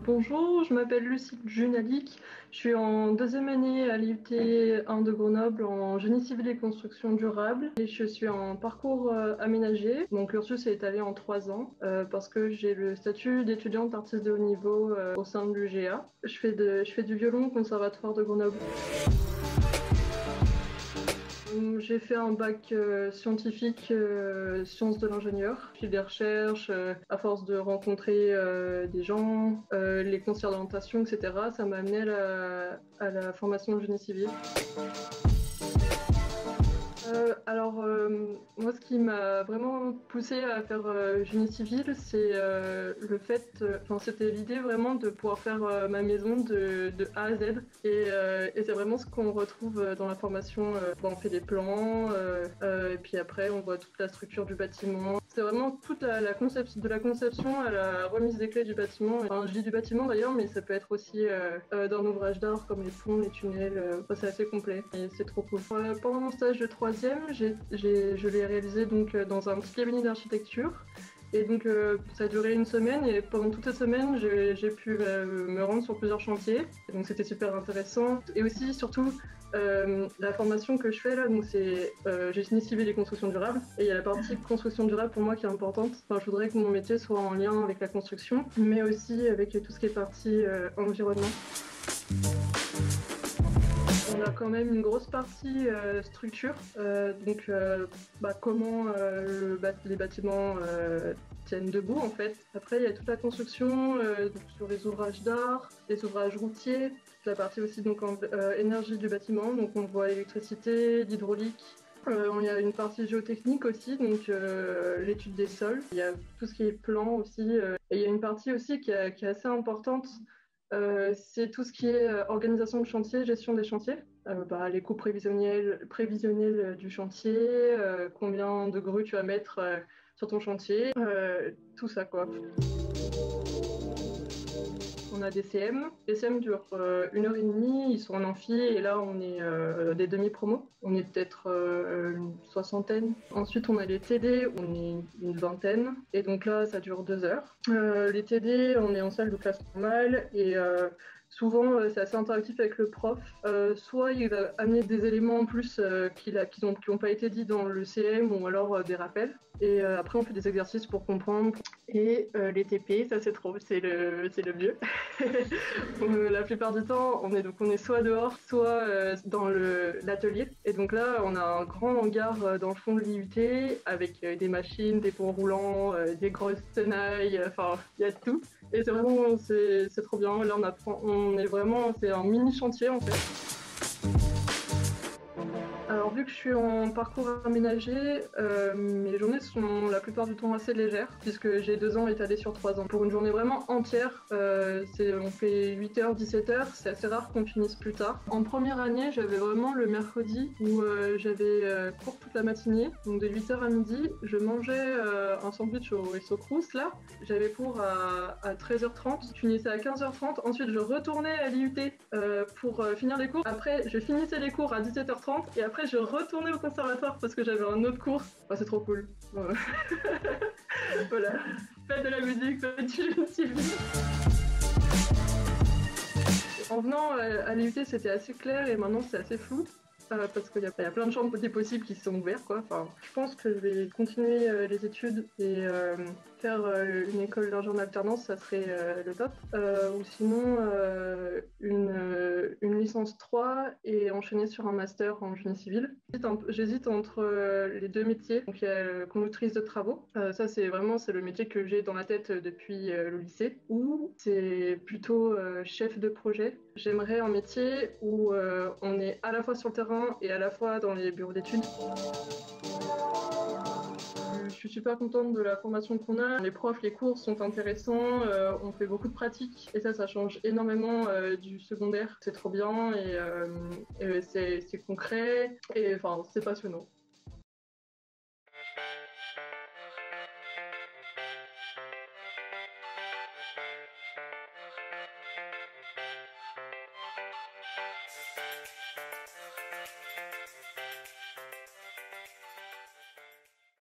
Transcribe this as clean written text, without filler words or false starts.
Bonjour, je m'appelle Lucie Junalic. Je suis en deuxième année à l'IUT 1 de Grenoble en génie civil et construction durable. Et je suis en parcours aménagé. Mon cursus est étalé en 3 ans parce que j'ai le statut d'étudiante artiste de haut niveau au sein de l'UGA. Je fais du violon au Conservatoire de Grenoble. J'ai fait un bac scientifique, sciences de l'ingénieur. J'ai des recherches, à force de rencontrer des gens, les conseillers d'orientation, etc. Ça m'a amené à la formation de génie civil. Moi, ce qui m'a vraiment poussée à faire génie civil, c'est le fait, enfin, c'était l'idée vraiment de pouvoir faire ma maison de A à Z. Et c'est vraiment ce qu'on retrouve dans la formation. On fait des plans, et puis après, on voit toute la structure du bâtiment. C'est vraiment toute la conception, de la conception à la remise des clés du bâtiment. Enfin, je dis du bâtiment d'ailleurs, mais ça peut être aussi d'un ouvrage d'art comme les ponts, les tunnels. Enfin, c'est assez complet et c'est trop cool. Pendant mon stage de troisième, je l'ai réalisé donc dans un petit cabinet d'architecture. Et donc ça a duré une semaine et pendant toute cette semaine, j'ai pu me rendre sur plusieurs chantiers. Et donc c'était super intéressant. Et aussi, surtout, la formation que je fais là, donc c'est génie civil et construction durable. Et il y a la partie construction durable pour moi qui est importante. Enfin, je voudrais que mon métier soit en lien avec la construction, mais aussi avec tout ce qui est partie environnement. On a quand même une grosse partie structure, comment les bâtiments tiennent debout en fait. Après, il y a toute la construction donc sur les ouvrages d'art, les ouvrages routiers, toute la partie aussi donc énergie du bâtiment, donc on voit l'électricité, l'hydraulique. Il y a une partie géotechnique aussi, donc l'étude des sols. Il y a tout ce qui est plan aussi. Et il y a une partie aussi qui est assez importante, c'est tout ce qui est organisation de chantier, gestion des chantiers. Les coûts prévisionnels du chantier, combien de grues tu vas mettre sur ton chantier, tout ça quoi. On a des CM. Les CM durent 1 heure et demie, ils sont en amphi et là on est des demi-promos. On est peut-être une soixantaine. Ensuite on a les TD, on est une vingtaine et donc là ça dure 2 heures. Les TD, on est en salle de classe normale et souvent c'est assez interactif avec le prof. Soit il va amener des éléments en plus qui n'ont pas été dit dans le CM ou alors des rappels. Et après on fait des exercices pour comprendre. Et les TP, ça c'est le mieux. La plupart du temps, on est soit dehors, soit dans l'atelier. Et donc là, on a un grand hangar dans le fond de l'IUT avec des machines, des ponts roulants, des grosses tenailles, enfin, il y a tout. Et c'est trop bien. Là, c'est un mini chantier en fait. Alors, vu que je suis en parcours aménagé, mes journées sont la plupart du temps assez légères, puisque j'ai 2 ans étalés sur 3 ans. Pour une journée vraiment entière, on fait 8h, 17h, c'est assez rare qu'on finisse plus tard. En première année, j'avais vraiment le mercredi où j'avais cours toute la matinée, donc de 8h à midi. Je mangeais un sandwich au resto Crous, là. J'avais cours à 13h30, je finissais à 15h30. Ensuite, je retournais à l'IUT pour finir les cours. Après, je finissais les cours à 17h30 et après, je retournais au conservatoire parce que j'avais un autre cours. Oh, c'est trop cool. Voilà. Faites de la musique, faites du génie civil. En venant à l'IUT, c'était assez clair et maintenant c'est assez flou. Parce qu'il y a plein de champs des possibles qui sont ouverts, quoi. Enfin, je pense que je vais continuer les études et faire une école d'ingénieur en alternance, ça serait le top. Ou sinon, une licence 3 et enchaîner sur un master en génie civil. J'hésite entre les deux métiers. Donc, il y a conductrice de travaux. Ça, c'est le métier que j'ai dans la tête depuis le lycée. Ou c'est plutôt chef de projet. J'aimerais un métier où on est à la fois sur le terrain et à la fois dans les bureaux d'études. Je suis super contente de la formation qu'on a. Les profs, les cours sont intéressants, on fait beaucoup de pratiques et ça change énormément du secondaire. C'est trop bien et c'est concret et enfin c'est passionnant.